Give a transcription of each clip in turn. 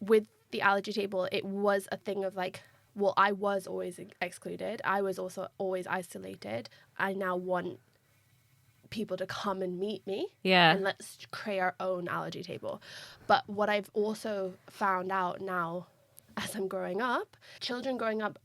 with the allergy table, it was a thing of like, well, I was always excluded. I was also always isolated. I now want people to come and meet me. Yeah. And let's create our own allergy table. But what I've also found out now as I'm growing up, children growing up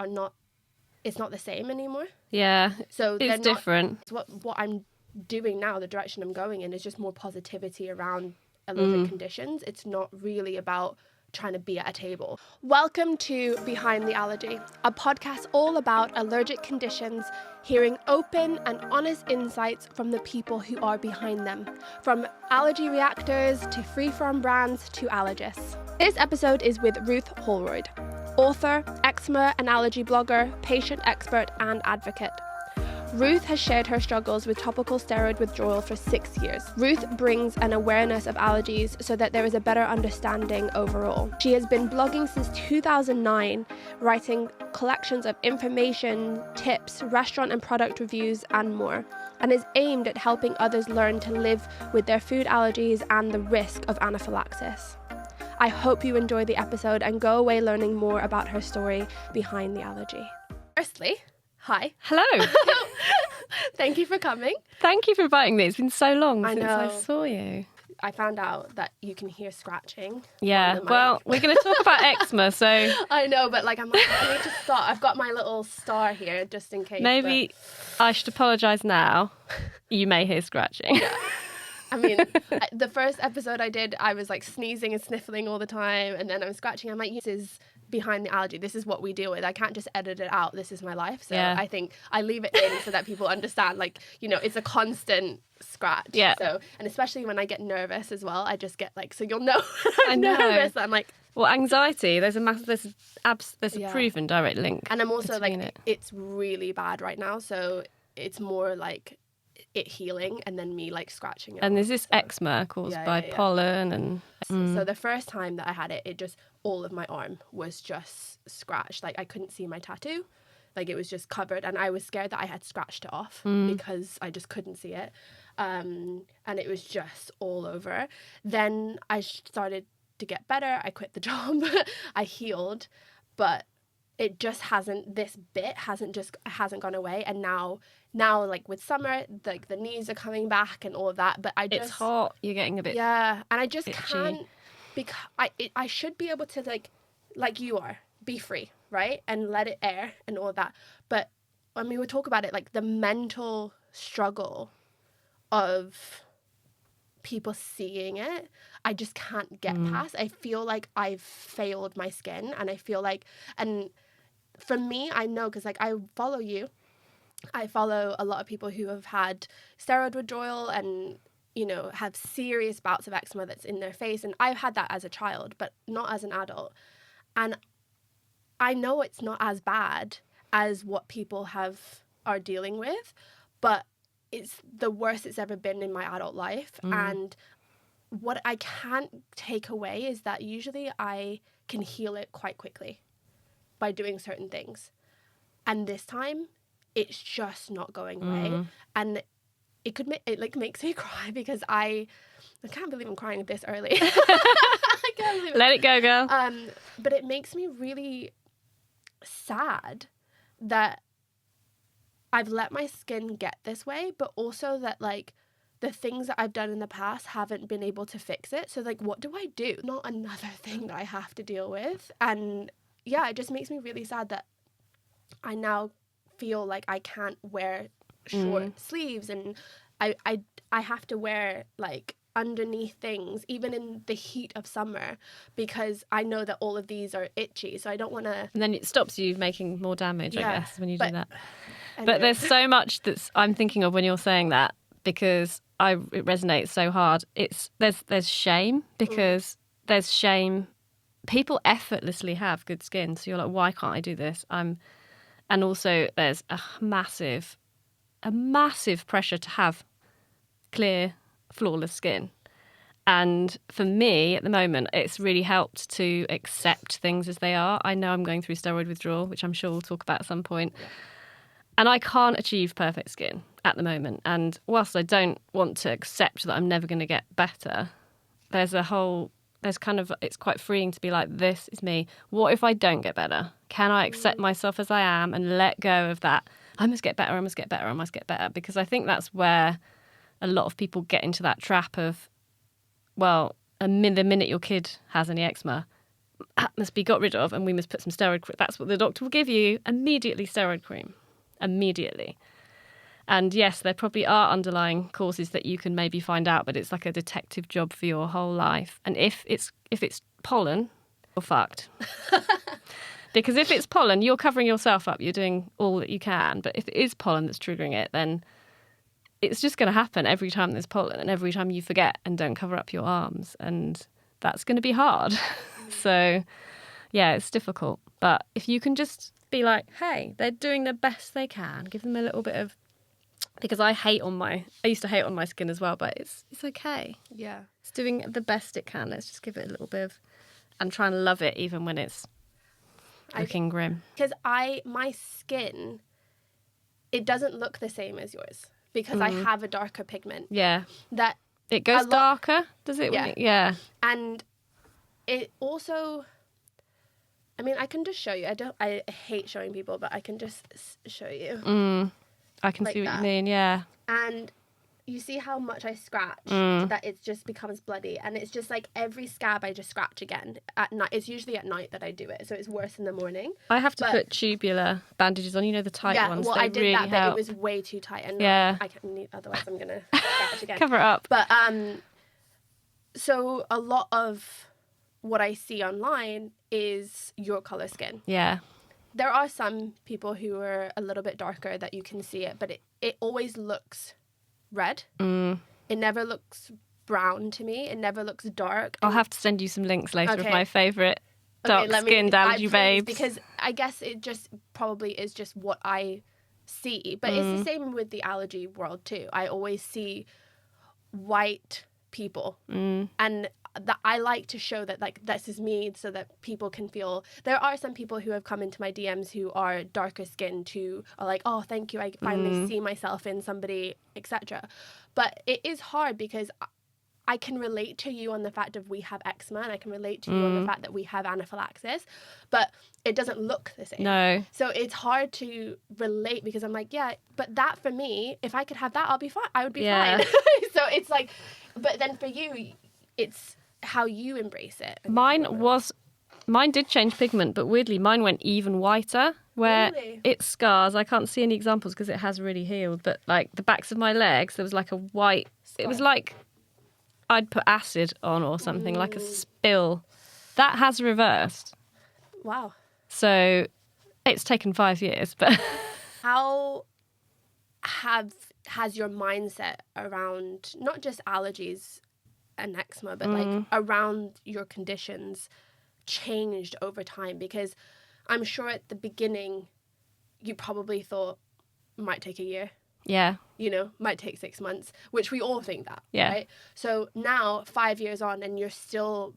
it's not the same anymore. Yeah. So it's different. What I'm doing now, the direction I'm going in, is just more positivity around allergic conditions. It's not really about trying to be at a table. Welcome to Behind the Allergy, a podcast all about allergic conditions, hearing open and honest insights from the people who are behind them, from allergy reactors to free-from brands to allergists. This episode is with Ruth Holroyd, author, eczema and allergy blogger, patient expert and advocate. Ruth has shared her struggles with topical steroid withdrawal for 6 years. Ruth brings an awareness of allergies so that there is a better understanding overall. She has been blogging since 2009, writing collections of information, tips, restaurant and product reviews, and more, and is aimed at helping others learn to live with their food allergies and the risk of anaphylaxis. I hope you enjoy the episode and go away learning more about her story behind the allergy. Firstly, hi. Hello. Thank you for coming. Thank you for inviting me. It's been so long I since know. I saw you. I found out that you can hear scratching. Yeah, on the mic. well, we're going to talk about eczema, so I know, but like, I'm like, I need to start. I've got my little star here just in case. maybe I should apologise now. You may hear scratching. Yeah. I mean, the first episode I did, I was like sneezing and sniffling all the time, and then I'm scratching. I'm like, this is behind the allergy. This is what we deal with. I can't just edit it out. This is my life. So Yeah. I think I leave it in so that people understand, like, you know, it's a constant scratch. Yeah. So, and especially when I get nervous as well, I just get like, so you'll know I I'm know. nervous. I'm like, Well, anxiety, there's a Yeah. proven direct link. and I'm also like, between it. it's really bad right now. So it's more like it healing and then me like scratching it. And off, there's this so. eczema caused Yeah, by yeah, yeah. pollen and... So the first time that I had it, all of my arm was just scratched. Like I couldn't see my tattoo. Like it was just covered. And I was scared that I had scratched it off because I just couldn't see it. And it was just all over. Then I started to get better. I quit the job. I healed. But it just hasn't gone away. And now like with summer, like the knees are coming back and all of that. But It's hot, you're getting a bit... Yeah, and I just itchy. can't, because I should be able to like you are, be free, right? And let it air and all that. But I mean, we talk about it, like the mental struggle of people seeing it, I just can't get past. I feel like I've failed my skin, and I feel like, and for me, I know, because like I follow you. I follow a lot of people who have had steroid withdrawal and, you know, have serious bouts of eczema that's in their face. And I've had that as a child, but not as an adult. And I know it's not as bad as what people are dealing with, but it's the worst it's ever been in my adult life. And what I can't take away is that usually I can heal it quite quickly by doing certain things. And this time, it's just not going away. And it makes me cry because I can't believe I'm crying this early. I can't believe it. Let it go, girl. But it makes me really sad that I've let my skin get this way, but also that like the things that I've done in the past haven't been able to fix it. So like, what do I do? Not another thing that I have to deal with. And yeah, it just makes me really sad that I now feel like I can't wear short sleeves, and I have to wear like underneath things even in the heat of summer because I know that all of these are itchy, so I don't want to. And then it stops you making more damage, I guess, when you do that. Anyway. But there's so much that I'm thinking of when you're saying that, because it resonates so hard. There's shame, because there's shame. People effortlessly have good skin, so you're like, why can't I do this? And also there's a massive pressure to have clear, flawless skin. And for me, at the moment, it's really helped to accept things as they are. I know I'm going through steroid withdrawal, which I'm sure we'll talk about at some point. Yeah. And I can't achieve perfect skin at the moment. And whilst I don't want to accept that I'm never going to get better, there's a whole it's quite freeing to be like, this is me. What if I don't get better? Can I accept myself as I am and let go of that? I must get better, I must get better, I must get better. Because I think that's where a lot of people get into that trap of, well, the minute your kid has any eczema, that must be got rid of and we must put some steroid cream. That's what the doctor will give you. Immediately steroid cream. Immediately. And yes, there probably are underlying causes that you can maybe find out, but it's like a detective job for your whole life. And if it's pollen, you're fucked. Because if it's pollen, you're covering yourself up. You're doing all that you can. But if it is pollen that's triggering it, then it's just going to happen every time there's pollen and every time you forget and don't cover up your arms. And that's going to be hard. So, yeah, it's difficult. But if you can just be like, hey, they're doing the best they can, give them a little bit of... Because I used to hate on my skin as well, but it's okay. Yeah. It's doing the best it can. Let's just give it a little bit of... And try and love it even when it's looking grim. Because my skin, it doesn't look the same as yours because I have a darker pigment. Yeah. That it goes darker, does it? Yeah. Yeah. And it also... I mean, I can just show you. I hate showing people, but I can just show you. I can like see what that. you mean, yeah. And you see how much I scratch, that it just becomes bloody. And it's just like every scab I just scratch again at night. It's usually at night that I do it, so it's worse in the morning. I have to put tubular bandages on, the tight ones. Yeah, well, they I did really that, help. but it was way too tight. And I can't need, otherwise I'm going to scratch again. Cover it up. But, so a lot of what I see online is your colour skin. Yeah. There are some people who are a little bit darker that you can see it, but it always looks red. It never looks brown to me. It never looks dark. I'll have to send you some links later of my favourite dark-skinned allergy babes. Because I guess it just probably is just what I see. But it's the same with the allergy world too. I always see white people. And that I like to show that, like, this is me so that people can feel... There are some people who have come into my DMs who are darker skinned who are like, oh, thank you, I finally see myself in somebody, etc. But it is hard because I can relate to you on the fact of we have eczema and I can relate to you on the fact that we have anaphylaxis, but it doesn't look the same. No. So it's hard to relate because I'm like, yeah, but that for me, if I could have that, I'll be fine. I would be fine. So it's like, but then for you, it's how you embrace it. Mine did change pigment, but weirdly mine went even whiter where it scars. I can't see any examples because it has really healed, but like the backs of my legs, there was like a white, it was like I'd put acid on or something, like a spill. That has reversed. Wow. So it's taken 5 years, but... How has your mindset around not just allergies and eczema, but like around your conditions changed over time? Because I'm sure at the beginning you probably thought might take a year. Yeah. Might take 6 months, which we all think that, yeah. right? So now 5 years on and you're still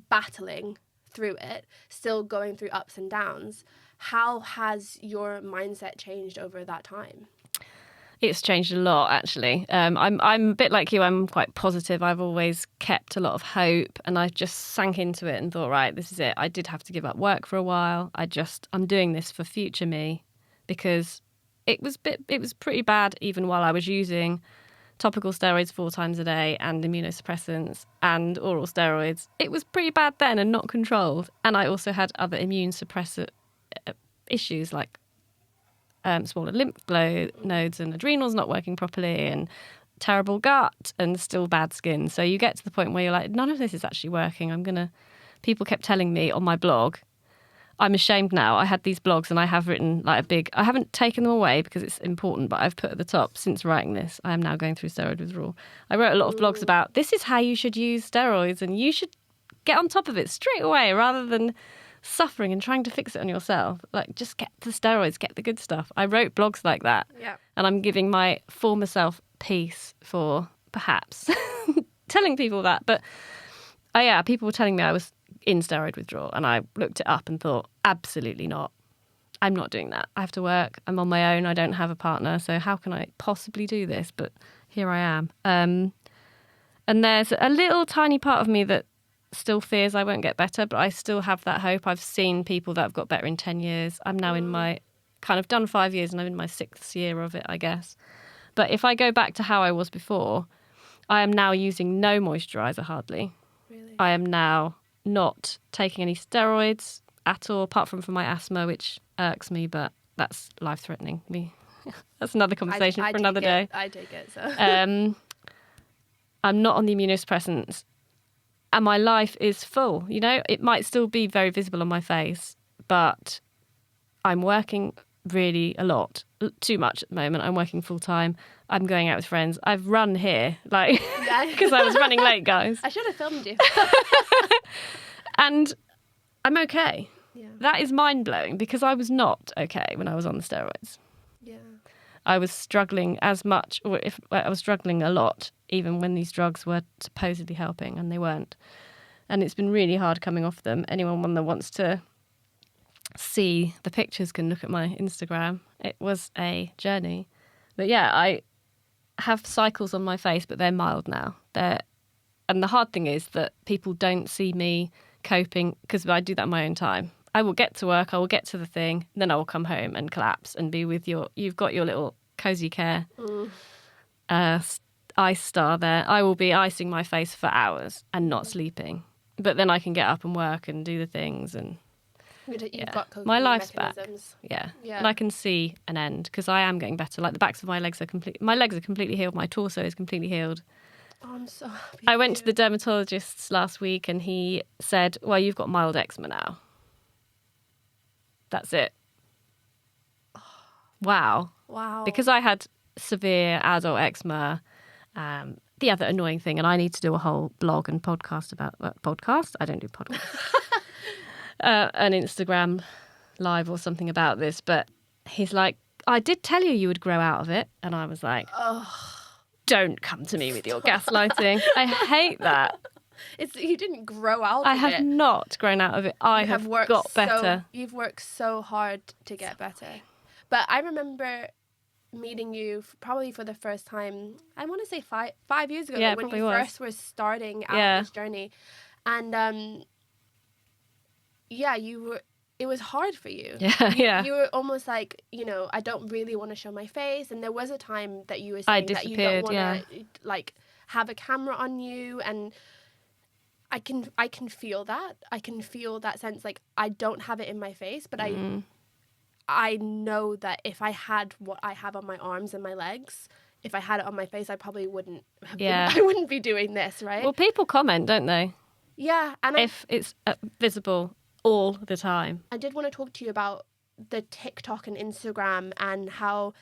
battling through it, still going through ups and downs. How has your mindset changed over that time? It's changed a lot, actually. I'm a bit like you. I'm quite positive. I've always kept a lot of hope, and I just sank into it and thought, right, this is it. I did have to give up work for a while. I'm doing this for future me, because it was pretty bad even while I was using topical steroids 4 times a day and immunosuppressants and oral steroids. It was pretty bad then and not controlled. And I also had other immune suppressor issues like smaller lymph nodes and adrenals not working properly and terrible gut and still bad skin. So you get to the point where you're like, none of this is actually working. People kept telling me on my blog, I'm ashamed now. I had these blogs and I have written like I haven't taken them away because it's important, but I've put at the top, since writing this, I am now going through steroid withdrawal. I wrote a lot of blogs about this is how you should use steroids and you should get on top of it straight away rather than suffering and trying to fix it on yourself. Like, just get the steroids, get the good stuff. I wrote blogs like that. Yeah. And I'm giving my former self peace for perhaps telling people that. But people were telling me I was in steroid withdrawal, and I looked it up and thought, absolutely not. I'm not doing that. I have to work. I'm on my own. I don't have a partner. So how can I possibly do this? But here I am. And there's a little tiny part of me that still fears I won't get better, but I still have that hope. I've seen people that have got better in 10 years. I'm now in my kind of done 5 years and I'm in my 6th year of it, I guess. But if I go back to how I was before, I am now using no moisturiser hardly. Really? I am now not taking any steroids at all, apart from for my asthma, which irks me, but that's life-threatening. That's another conversation for another day. I take it. So. I'm not on the immunosuppressants. And my life is full. You know, it might still be very visible on my face, but I'm working really a lot, too much at the moment. I'm working full time. I'm going out with friends. I've run here, like, because I was running late, guys. I should have filmed you. And I'm okay. Yeah. That is mind-blowing because I was not okay when I was on the steroids. Yeah. I was struggling as much, or if I was struggling a lot, even when these drugs were supposedly helping, and they weren't. And it's been really hard coming off them. Anyone that wants to see the pictures can look at my Instagram. It was a journey. But yeah, I have cycles on my face, but they're mild now. And the hard thing is that people don't see me coping because I do that in my own time. I will get to work, I will get to the thing, then I will come home and collapse and be with you've got your little cozy care ice star there. I will be icing my face for hours and not sleeping. But then I can get up and work and do the things and You've got coping my life's mechanisms. back. Yeah. And I can see an end because I am getting better. Like the backs of my legs are completely healed. My torso is completely healed. Oh, I'm so happy. I went to the dermatologist last week and he said, well, you've got mild eczema now. That's it. Wow. Because I had severe adult eczema. The other annoying thing, and I need to do a whole blog and podcast about podcast. I don't do podcasts. An Instagram live or something about this. But he's like, I did tell you would grow out of it. And I was like, don't come to me with your gaslighting. I hate that. You didn't grow out of it. I have not grown out of it. I have got better. You've worked so hard to get better. But I remember meeting you probably for the first time, I want to say 5 years ago, when you first were starting out this journey. And it was hard for you. Yeah. You were almost like, I don't really want to show my face. And there was a time that you were saying that you don't want to like have a camera on you. And I can feel that. I can feel that sense. Like, I don't have it in my face, but I know that if I had what I have on my arms and my legs, if I had it on my face, I probably wouldn't have I wouldn't be doing this, right? Well, people comment, don't they? Yeah. And if it's visible all the time. I did want to talk to you about the TikTok and Instagram and how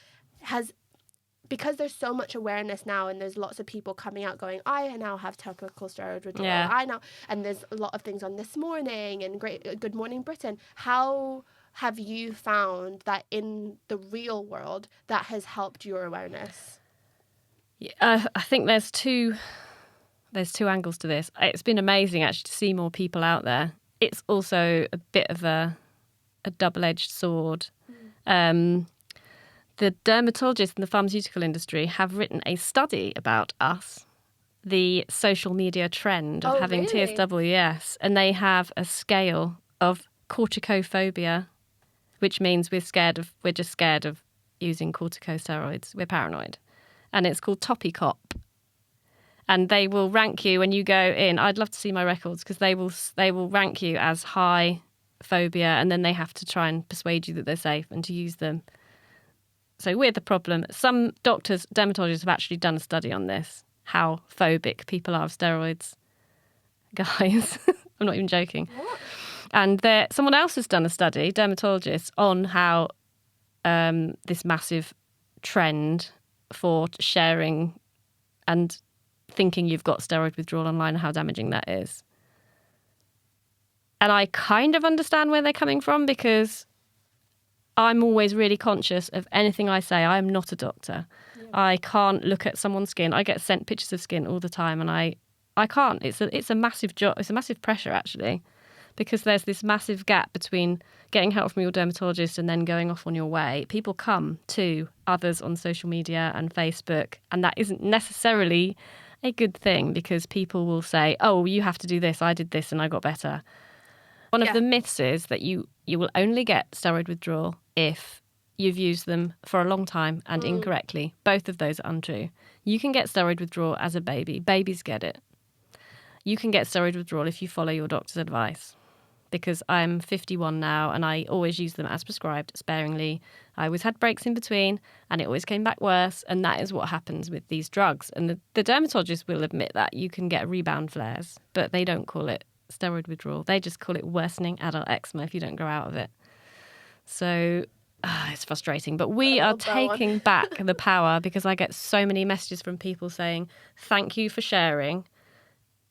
because there's so much awareness now and there's lots of people coming out going, I now have topical steroid withdrawal. And there's a lot of things on This Morning and Good Morning Britain. How have you found that in the real world that has helped your awareness? I think there's two angles to this. It's been amazing actually to see more people out there. It's also a bit of a double-edged sword. The dermatologists in the pharmaceutical industry have written a study about us, the social media trend of having TSW, yes. And they have a scale of corticophobia, which means we're just scared of using corticosteroids. We're paranoid. And it's called Topical. And they will rank you when you go in. I'd love to see my records because they will rank you as high phobia, and then they have to try and persuade you that they're safe and to use them. So we're the problem. Some doctors, dermatologists have actually done a study on this, how phobic people are of steroids. Guys, I'm not even joking. What? And someone else has done a study, dermatologists, on how this massive trend for sharing and thinking you've got steroid withdrawal online and how damaging that is. And I kind of understand where they're coming from because I'm always really conscious of anything I say. I am not a doctor. Yeah. I can't look at someone's skin. I get sent pictures of skin all the time and I can't. It's a massive job. It's a massive pressure actually, because there's this massive gap between getting help from your dermatologist and then going off on your way. People come to others on social media and Facebook, and that isn't necessarily a good thing because people will say, oh, you have to do this. I did this and I got better. One of the myths is that you will only get steroid withdrawal if you've used them for a long time and incorrectly. Both of those are untrue. You can get steroid withdrawal as a baby. Babies get it. You can get steroid withdrawal if you follow your doctor's advice. Because I'm 51 now and I always use them as prescribed, sparingly. I always had breaks in between and it always came back worse. And that is what happens with these drugs. And the dermatologist will admit that you can get rebound flares, but they don't call it steroid withdrawal. They just call it worsening adult eczema if you don't grow out of it. So it's frustrating. But we are taking back the power because I get so many messages from people saying, thank you for sharing.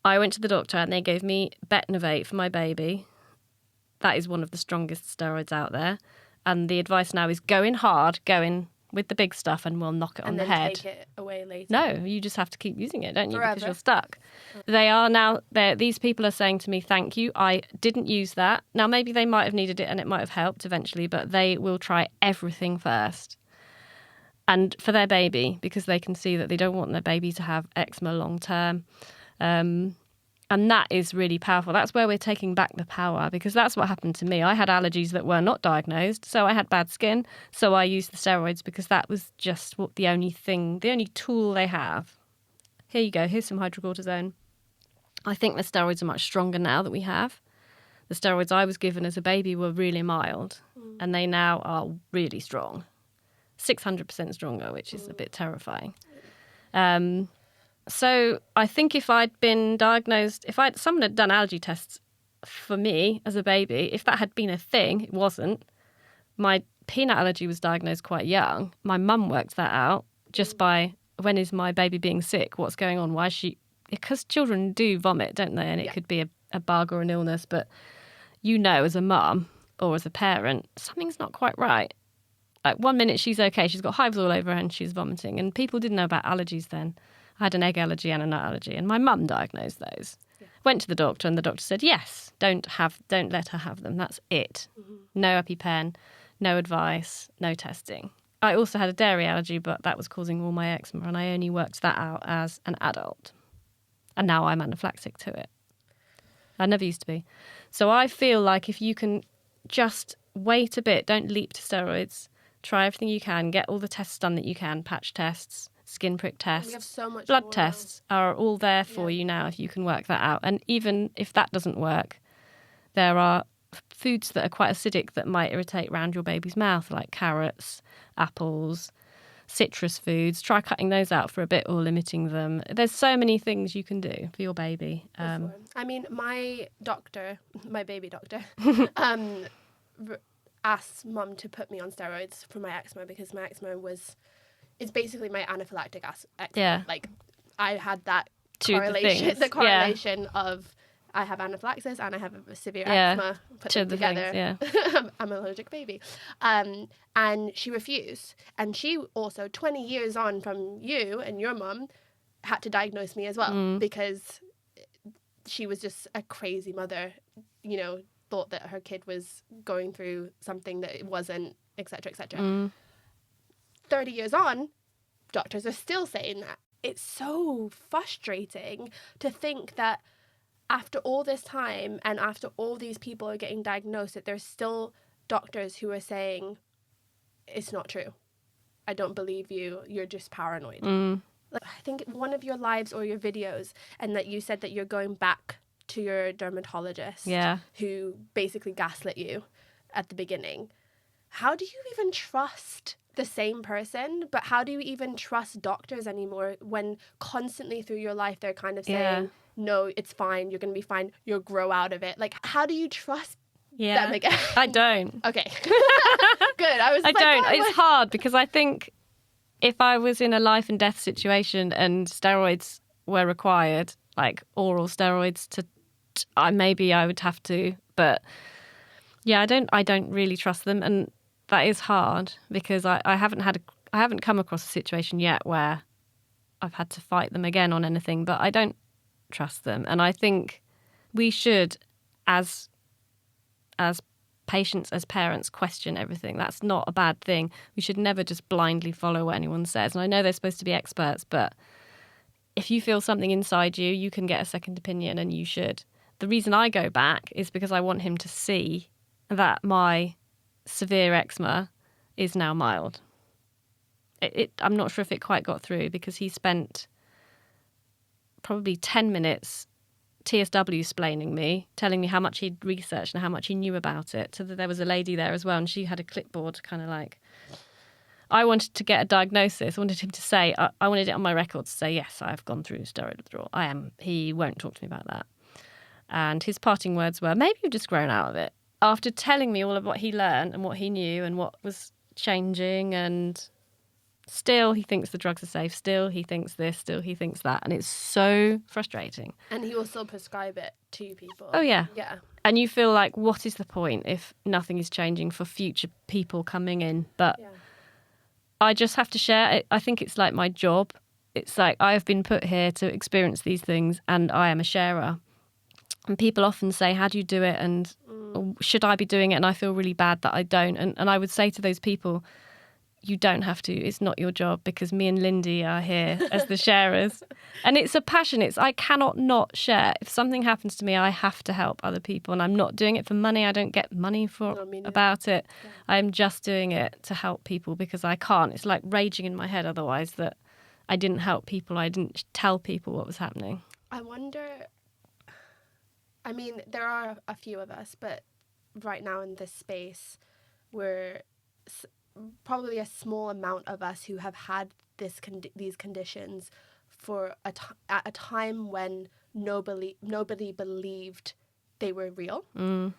I went to the doctor and they gave me Betnovate for my baby. That is one of the strongest steroids out there. And the advice now is go in hard, go in with the big stuff and we'll knock it on the head. And then take it away later. No, you just have to keep using it, don't you? Forever. Because you're stuck. They are now, these people are saying to me, thank you, I didn't use that. Now, maybe they might have needed it and it might have helped eventually, but they will try everything first. And for their baby, because they can see that they don't want their baby to have eczema long term. And that is really powerful. That's where we're taking back the power because that's what happened to me. I had allergies that were not diagnosed, so I had bad skin. So I used the steroids because that was just the only tool they have. Here you go. Here's some hydrocortisone. I think the steroids are much stronger now that we have. The steroids I was given as a baby were really mild, and they now are really strong. 600% stronger, which is a bit terrifying. So I think if I'd been diagnosed, someone had done allergy tests for me as a baby, if that had been a thing, it wasn't. My peanut allergy was diagnosed quite young. My mum worked that out just by when is my baby being sick? What's going on? Why is she? Because children do vomit, don't they? And it could be a bug or an illness. But as a mum or as a parent, something's not quite right. Like 1 minute she's okay, she's got hives all over her and she's vomiting. And people didn't know about allergies then. I had an egg allergy and a nut allergy, and my mum diagnosed those. Yeah. Went to the doctor, and the doctor said, yes, don't let her have them. That's it. Mm-hmm. No EpiPen, no advice, no testing. I also had a dairy allergy, but that was causing all my eczema, and I only worked that out as an adult. And now I'm anaphylaxis to it. I never used to be. So I feel like if you can just wait a bit, don't leap to steroids, try everything you can, get all the tests done that you can, patch tests, skin prick tests, we have so much blood tests are all there for you now if you can work that out. And even if that doesn't work, there are foods that are quite acidic that might irritate around your baby's mouth, like carrots, apples, citrus foods. Try cutting those out for a bit or limiting them. There's so many things you can do for your baby. I mean, my baby doctor, asked mum to put me on steroids for my eczema because my eczema it's basically my anaphylactic eczema. Yeah. Like, I had that correlation of I have anaphylaxis and I have a severe eczema put them together. I'm an allergic baby. And she refused. And she also, 20 years on from you and your mum, had to diagnose me as well because she was just a crazy mother, thought that her kid was going through something that it wasn't, etc., etc. 30 years on, doctors are still saying that. It's so frustrating to think that after all this time and after all these people are getting diagnosed, that there's still doctors who are saying, it's not true. I don't believe you. You're just paranoid. Like, I think one of your lives or your videos, and that you said that you're going back to your dermatologist who basically gaslit you at the beginning. How do you even trust the same person? But how do you even trust doctors anymore when constantly through your life they're kind of saying, no, it's fine, you're going to be fine, you'll grow out of it? Like, how do you trust them again? I don't. Okay. Good. I don't. It's hard because I think if I was in a life and death situation and steroids were required, like oral steroids, maybe I would have to. But yeah, I don't really trust them, and that is hard because I haven't come across a situation yet where I've had to fight them again on anything, but I don't trust them. And I think we should, as patients, as parents, question everything. That's not a bad thing. We should never just blindly follow what anyone says. And I know they're supposed to be experts, but if you feel something inside you, you can get a second opinion, and you should. The reason I go back is because I want him to see that my severe eczema is now mild. I'm not sure if it quite got through, because he spent probably 10 minutes TSW explaining me, telling me how much he'd researched and how much he knew about it. So that there was a lady there as well, and she had a clipboard, kind of like, I wanted to get a diagnosis. I wanted him to say, I wanted it on my record to say, yes, I've gone through steroid withdrawal. I am. He won't talk to me about that. And his parting words were, maybe you've just grown out of it. After telling me all of what he learned and what he knew and what was changing, and still he thinks the drugs are safe, still he thinks this, still he thinks that. And it's so frustrating. And he will still prescribe it to people. Oh, yeah. Yeah. And you feel like, what is the point if nothing is changing for future people coming in? But Yeah. I just have to share it. I think it's like my job. It's like I have been put here to experience these things, and I am a sharer. And people often say, how do you do it? And should I be doing it? And I feel really bad that I don't. And I would say to those people, you don't have to. It's not your job, because me and Lindy are here as the sharers. And it's a passion. I cannot not share. If something happens to me, I have to help other people. And I'm not doing it for money. I don't get money about it. Yeah. I'm just doing it to help people, because I can't. It's like raging in my head otherwise that I didn't help people. I didn't tell people what was happening. I wonder, I mean, there are a few of us, but right now in this space, we're probably a small amount of us who have had these conditions for at a time when nobody believed they were real. And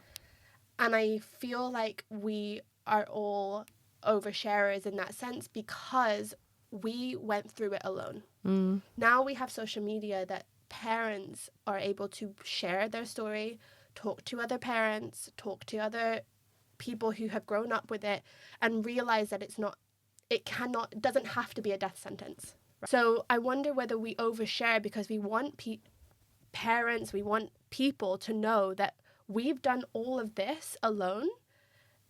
I feel like we are all oversharers in that sense, because we went through it alone. Now we have social media that parents are able to share their story, talk to other parents, talk to other people who have grown up with it, and realize that it doesn't have to be a death sentence. So I wonder whether we overshare because we want parents, we want people to know that we've done all of this alone,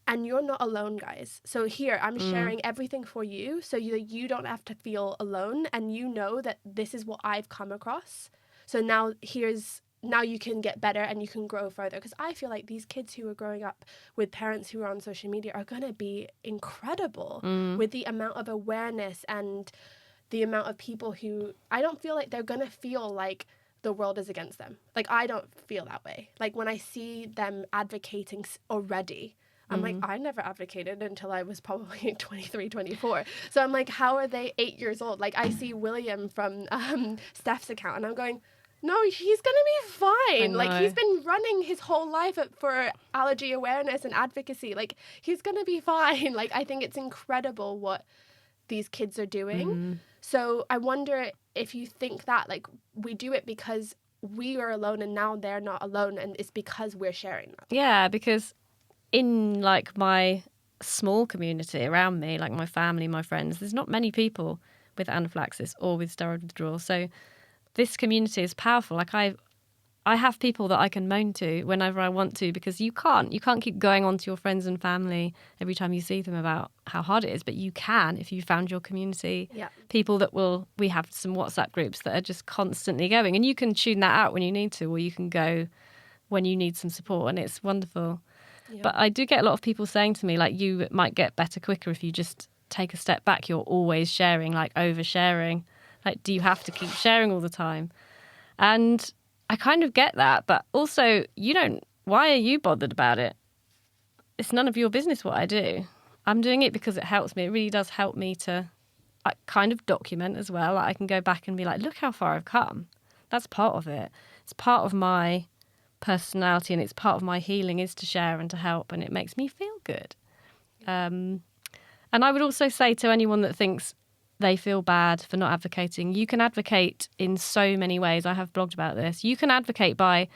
and you're not alone, guys. So here, I'm sharing everything for you, so you don't have to feel alone, and you know that this is what I've come across. So now you can get better and you can grow further. Because I feel like these kids who are growing up with parents who are on social media are going to be incredible with the amount of awareness and the amount of people who, I don't feel like they're going to feel like the world is against them. Like, I don't feel that way. Like, when I see them advocating already, I'm like, I never advocated until I was probably 23, 24. So I'm like, how are they 8 years old? Like, I see William from Steph's account, and I'm going, no, he's going to be fine. Like, he's been running his whole life for allergy awareness and advocacy. Like, he's going to be fine. Like, I think it's incredible what these kids are doing. So I wonder if you think that, like, we do it because we are alone and now they're not alone, and it's because we're sharing that. Yeah, because in, like, my small community around me, like my family, my friends, there's not many people with anaphylaxis or with steroid withdrawal. So this community is powerful. Like, I have people that I can moan to whenever I want to, because you can't keep going on to your friends and family every time you see them about how hard it is, but you can if you found your community. Yeah. People that we have some WhatsApp groups that are just constantly going, and you can tune that out when you need to, or you can go when you need some support, and it's wonderful. Yeah. But I do get a lot of people saying to me, like, you might get better quicker if you just take a step back. You're always sharing, like oversharing. Like, do you have to keep sharing all the time? And I kind of get that, but also why are you bothered about it? It's none of your business what I do. I'm doing it because it helps me. It really does help me to kind of document as well. Like, I can go back and be like, look how far I've come. That's part of it. It's part of my personality, and it's part of my healing is to share and to help, and it makes me feel good. And I would also say to anyone that thinks they feel bad for not advocating, you can advocate in so many ways. I have blogged about this. You can advocate by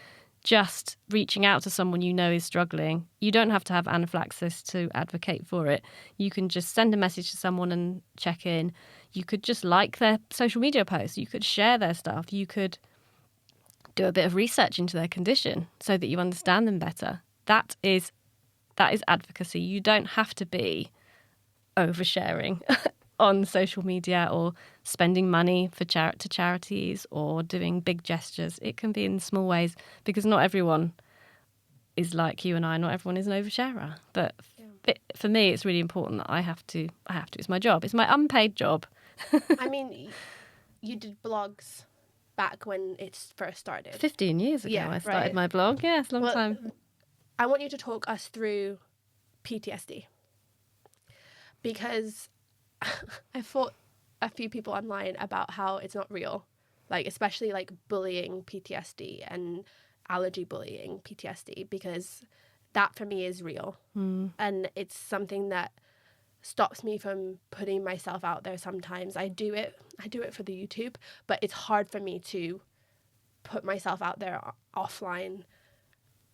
just reaching out to someone you know is struggling. You don't have to have anaphylaxis to advocate for it. You can just send a message to someone and check in. You could just like their social media posts. You could share their stuff. You could do a bit of research into their condition so that you understand them better. That is advocacy. You don't have to be oversharing. on social media or spending money for to charities or doing big gestures. It can be in small ways, because not everyone is like you and I. Not everyone is an oversharer. But for me, it's really important that I have to. It's my job. It's my unpaid job. I mean, you did blogs back when it first started. 15 years ago, I started my blog. Yeah, it's a long time. I want you to talk us through PTSD, because I fought a few people online about how it's not real, like especially like bullying PTSD and allergy bullying PTSD, because that for me is real. And it's something that stops me from putting myself out there. Sometimes I do it for the YouTube, but it's hard for me to put myself out there offline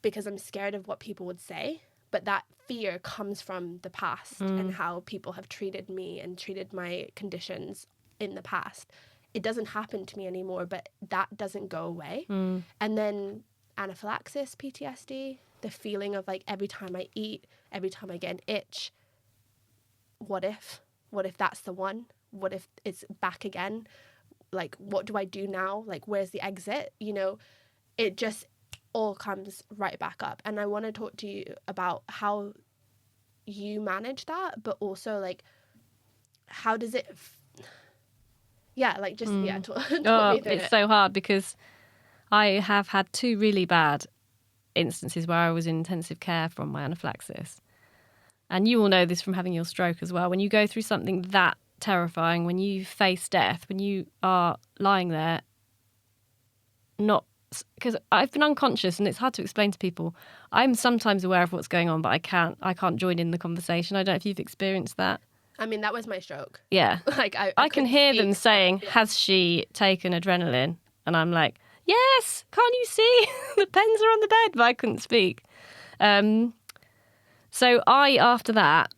because I'm scared of what people would say. But that fear comes from the past and how people have treated me and treated my conditions in the past. It doesn't happen to me anymore, but that doesn't go away. And then anaphylaxis PTSD, the feeling of like every time I eat, every time I get an itch, what if that's the one? What if it's back again? Like, what do I do now? Like, where's the exit? You know, it just all comes right back up. And I want to talk to you about how you manage that, but also like, how does it talk me through it's it. so hard, because I have had 2 really bad instances where I was in intensive care from my anaphylaxis. And you all know this from having your stroke as well. When you go through something that terrifying, when you face death, when you are lying there, because I've been unconscious, and it's hard to explain to people. I'm sometimes aware of what's going on, but I can't join in the conversation. I don't know if you've experienced that. I mean, that was my stroke. Yeah. Like I can hear them saying, has she taken adrenaline? And I'm like, yes, can't you see? The pens are on the bed, but I couldn't speak. So after that,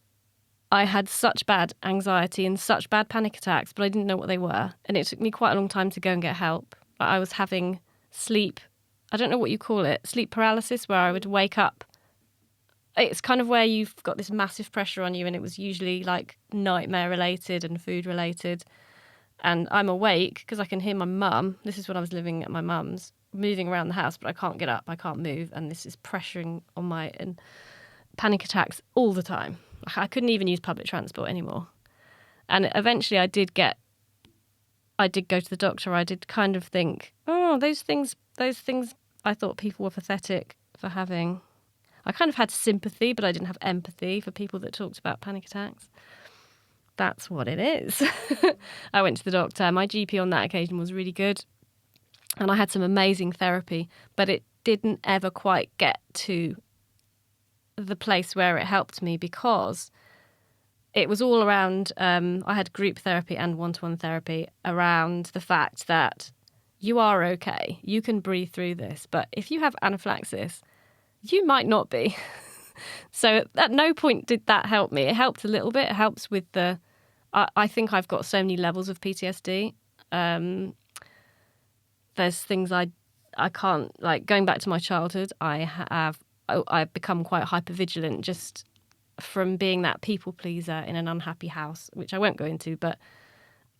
I had such bad anxiety and such bad panic attacks, but I didn't know what they were. And it took me quite a long time to go and get help. I was having sleep, I don't know what you call it, sleep paralysis, where I would wake up. It's kind of where you've got this massive pressure on you, and it was usually like nightmare related and food related. And I'm awake because I can hear my mum, this is when I was living at my mum's, moving around the house, but I can't get up, I can't move, and this is pressuring on my panic attacks all the time. I couldn't even use public transport anymore. And eventually I did go to the doctor. I did kind of think, those things I thought people were pathetic for having. I kind of had sympathy, but I didn't have empathy for people that talked about panic attacks. That's what it is. I went to the doctor. My GP on that occasion was really good, and I had some amazing therapy, but it didn't ever quite get to the place where it helped me, because it was all around, I had group therapy and one-to-one therapy around the fact that you are okay, you can breathe through this, but if you have anaphylaxis, you might not be. So at no point did that help me. It helped a little bit. It helps with I think I've got so many levels of PTSD. There's things I can't, like going back to my childhood, I've become quite hypervigilant just from being that people pleaser in an unhappy house, which I won't go into, but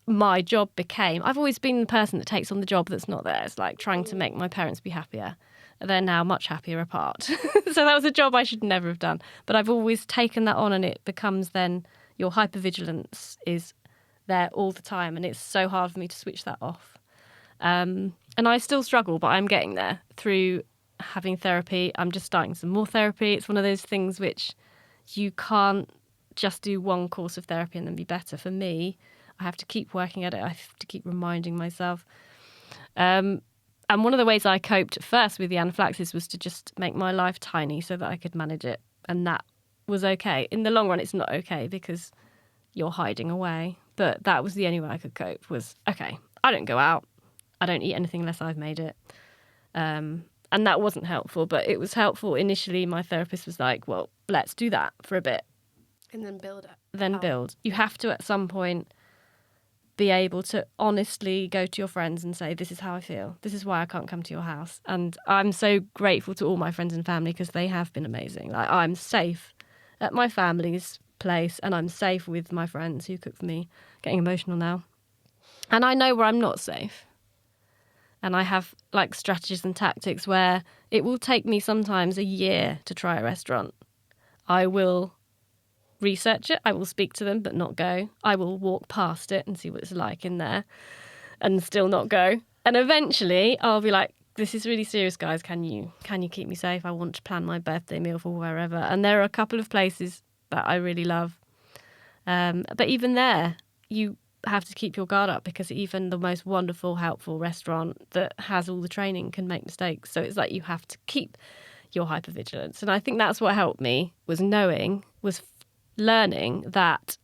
my job became, I've always been the person that takes on the job that's not theirs, like trying to make my parents be happier. They're now much happier apart. So that was a job I should never have done. But I've always taken that on, and it becomes then your hypervigilance is there all the time, and it's so hard for me to switch that off. And I still struggle, but I'm getting there through having therapy. I'm just starting some more therapy. It's one of those things which you can't just do one course of therapy and then be better. For me, I have to keep working at it. I have to keep reminding myself. And one of the ways I coped first with the anaphylaxis was to just make my life tiny so that I could manage it. And that was okay. In the long run, it's not okay because you're hiding away. But that was the only way I could cope was, okay, I don't go out. I don't eat anything unless I've made it. And that wasn't helpful, but it was helpful. Initially, my therapist was like, well, let's do that for a bit. And then build it. Then build. You have to, at some point, be able to honestly go to your friends and say, this is how I feel. This is why I can't come to your house. And I'm so grateful to all my friends and family because they have been amazing. Like, I'm safe at my family's place and I'm safe with my friends who cook for me. Getting emotional now. And I know where I'm not safe. And I have like strategies and tactics where it will take me sometimes a year to try a restaurant. I will research it. I will speak to them, but not go. I will walk past it and see what it's like in there and still not go. And eventually I'll be like, this is really serious, guys. Can you keep me safe? I want to plan my birthday meal for wherever. And there are a couple of places that I really love. But even there, you have to keep your guard up because even the most wonderful, helpful restaurant that has all the training can make mistakes. So it's like you have to keep your hypervigilance. And I think that's what helped me was learning that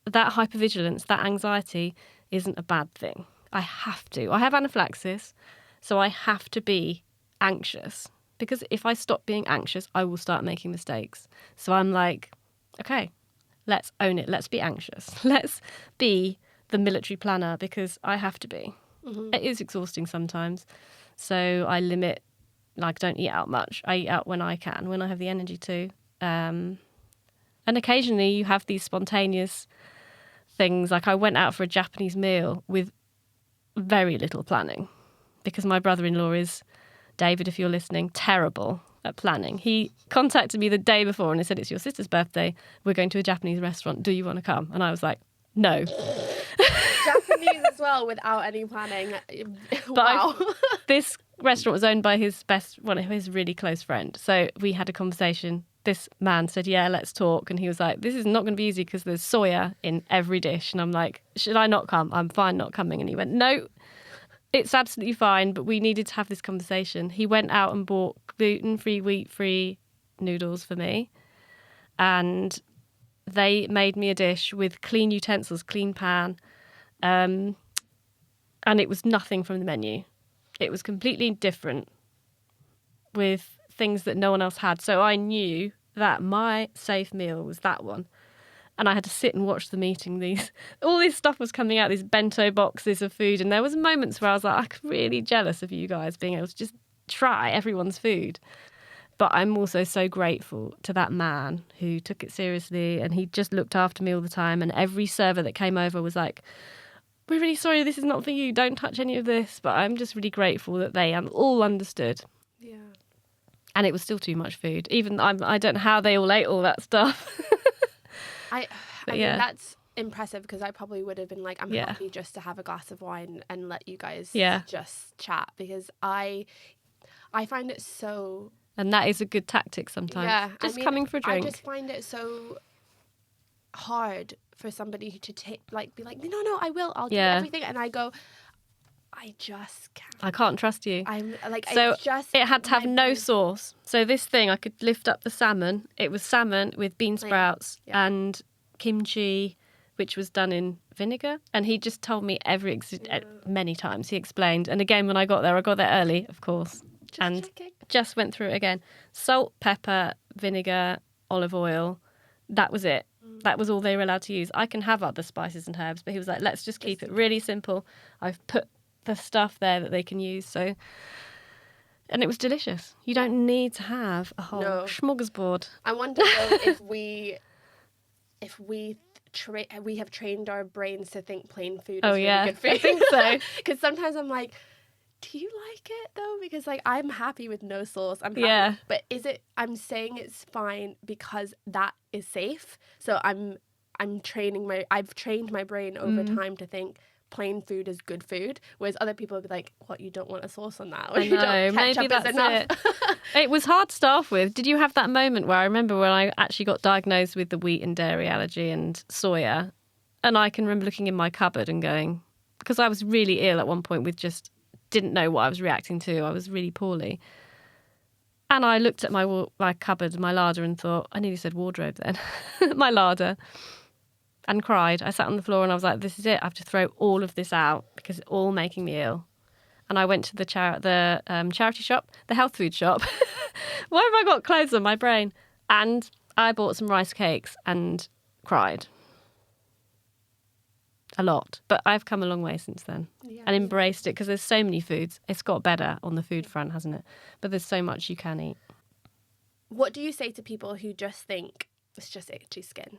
hypervigilance, that anxiety isn't a bad thing. I have anaphylaxis, so I have to be anxious because if I stop being anxious, I will start making mistakes. So I'm like, okay, let's own it. Let's be anxious. Let's be the military planner because I have to be. Mm-hmm. It is exhausting sometimes. So I limit, like, don't eat out much. I eat out when I can, when I have the energy to. And occasionally you have these spontaneous things. Like I went out for a Japanese meal with very little planning because my brother-in-law is, David, if you're listening, terrible at planning. He contacted me the day before and he said, it's your sister's birthday. We're going to a Japanese restaurant. Do you want to come? And I was like, no. Japanese as well without any planning. Wow. This restaurant was owned by one of his really close friend. So we had a conversation. This man said, yeah, let's talk. And he was like, this is not going to be easy because there's soya in every dish. And I'm like, should I not come? I'm fine not coming. And he went, no, it's absolutely fine. But we needed to have this conversation. He went out and bought gluten-free, wheat-free noodles for me. And they made me a dish with clean utensils, clean pan. And it was nothing from the menu. It was completely different with things that no one else had. So I knew that my safe meal was that one. And I had to sit and watch them eating all this stuff was coming out, these bento boxes of food. And there was moments where I was like, I'm really jealous of you guys being able to just try everyone's food. But I'm also so grateful to that man who took it seriously and he just looked after me all the time. And every server that came over was like, we're really sorry, this is not for you. Don't touch any of this. But I'm just really grateful that they all understood. Yeah. And it was still too much food. Even I don't know how they all ate all that stuff. I mean, that's impressive because I probably would have been like, I'm happy just to have a glass of wine and let you guys just chat because I find it so... And that is a good tactic sometimes. Yeah, just coming for a drink. I just find it so hard for somebody to be like, no, I'll do everything. And I go, I just can't. I can't trust you. I'm like, so it's just it had to have no sauce. So this thing, I could lift up the salmon. It was salmon with bean sprouts and kimchi, which was done in vinegar. And he just told me many times. He explained. And again, when I got there early, of course. Just went through it again. Salt, pepper, vinegar, olive oil. That was it. That was all they were allowed to use. I can have other spices and herbs, but he was like, let's just keep it really simple. I've put the stuff there that they can use. So, and it was delicious. You don't need to have a whole smorgasbord. I wonder though if we have trained our brains to think plain food is really good food. I think so. Because sometimes I'm like, do you like it though? Because like I'm happy with no sauce. I'm happy. But I'm saying it's fine because that is safe. So I've trained my brain over time to think plain food is good food, whereas other people would be like, what, you don't want a sauce on that? Or I know, maybe that's it. It was hard to start off with. Did you have that moment where I remember when I actually got diagnosed with the wheat and dairy allergy and soya, and I can remember looking in my cupboard and going, because I was really ill at one point with just didn't know what I was reacting to. I was really poorly. And I looked at my cupboard, my larder, and thought, I nearly said wardrobe then, my larder, and cried. I sat on the floor and I was like, this is it. I have to throw all of this out because it's all making me ill. And I went to the charity shop, the health food shop. Why have I got clothes on my brain? And I bought some rice cakes and cried. A lot. But I've come a long way since then and embraced it because there's so many foods. It's got better on the food front, hasn't it? But there's so much you can eat. What do you say to people who just think It's just itchy skin.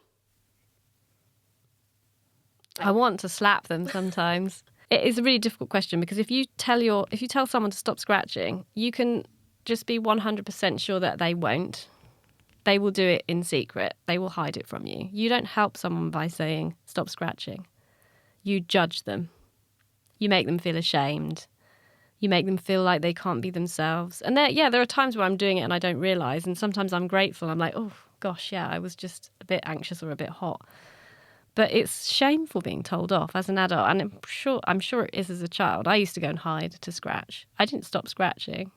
I want to slap them sometimes. It is a really difficult question because if you tell someone to stop scratching, you can just be 100% sure that they won't. They will do it in secret. They will hide it from you. You don't help someone by saying stop scratching. You judge them. You make them feel ashamed. You make them feel like they can't be themselves. And there are times where I'm doing it and I don't realise, and sometimes I'm grateful. I'm like, oh gosh, yeah, I was just a bit anxious or a bit hot. But it's shameful being told off as an adult, and I'm sure it is as a child. I used to go and hide to scratch. I didn't stop scratching.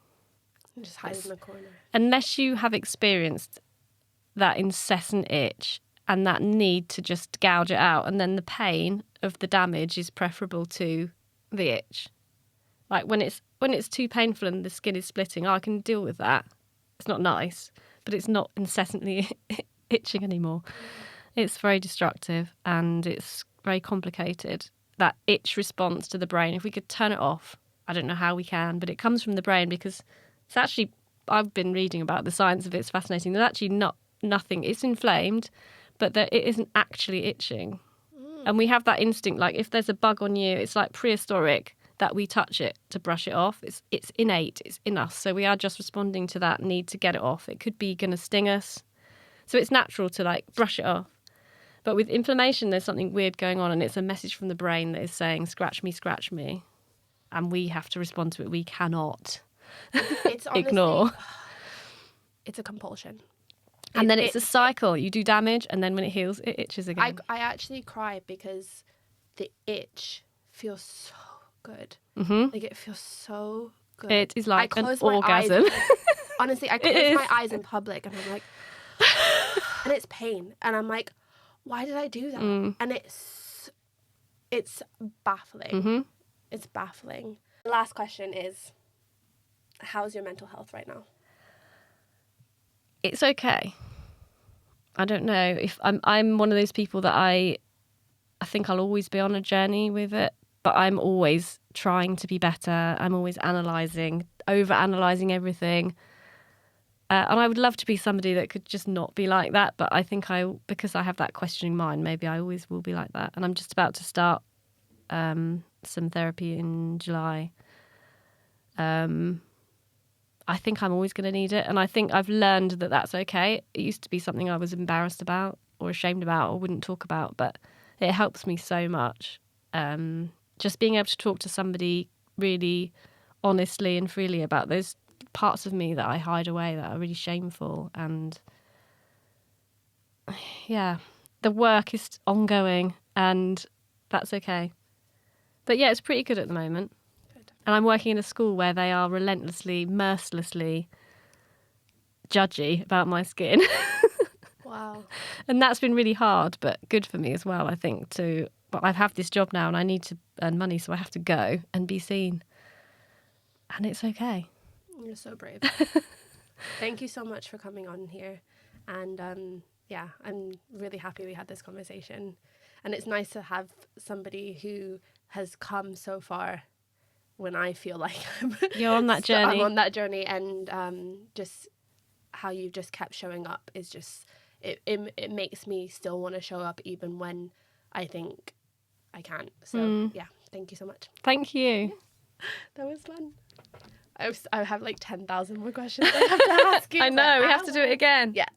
You just hide in the corner. Unless you have experienced that incessant itch and that need to just gouge it out, and then the pain of the damage is preferable to the itch. Like when it's too painful and the skin is splitting, I can deal with that. It's not nice, but it's not incessantly itching anymore. It's very destructive and it's very complicated. That itch response to the brain, if we could turn it off, I don't know how we can, but it comes from the brain because it's actually, I've been reading about the science of it, it's fascinating. There's actually nothing, it's inflamed, but it isn't actually itching. And we have that instinct, like if there's a bug on you, it's like prehistoric that we touch it to brush it off. It's innate, it's in us. So we are just responding to that need to get it off. It could be going to sting us. So it's natural to like brush it off. But with inflammation, there's something weird going on, and it's a message from the brain that is saying, scratch me. And we have to respond to it. We cannot It's honestly, ignore. It's a compulsion. And then it's a cycle. You do damage, and then when it heals, it itches again. I actually cry because the itch feels so good. Mm-hmm. Like, it feels so good. It is like an orgasm. Eyes, honestly, I close my eyes in public, and I'm like, and it's pain. And I'm like, why did I do that? And it's baffling. Mm-hmm. It's baffling. The last question is, how's your mental health right now? It's okay. I don't know if I'm one of those people that I think I'll always be on a journey with it, but I'm always trying to be better. I'm always over-analysing everything. And I would love to be somebody that could just not be like that, but I think because I have that questioning mind, maybe I always will be like that. And I'm just about to start some therapy in July. I think I'm always going to need it. And I think I've learned that that's okay. It used to be something I was embarrassed about or ashamed about or wouldn't talk about, but it helps me so much. Just being able to talk to somebody really honestly and freely about those parts of me that I hide away that are really shameful. And yeah, the work is ongoing and that's okay. But yeah, it's pretty good at the moment. And I'm working in a school where they are relentlessly, mercilessly judgy about my skin. Wow. And that's been really hard, but good for me as well, I think, but I have this job now and I need to earn money, so I have to go and be seen. And it's okay. You're so brave. Thank you so much for coming on here. And I'm really happy we had this conversation. And it's nice to have somebody who has come so far when I feel like you're on that journey. I'm on that journey, and just how you've just kept showing up is just it makes me still want to show up even when I think I can't. So yeah, thank you so much. Thank you. That was fun. I have like 10,000 more questions I have to ask you. I know, we have to do it again. Yeah.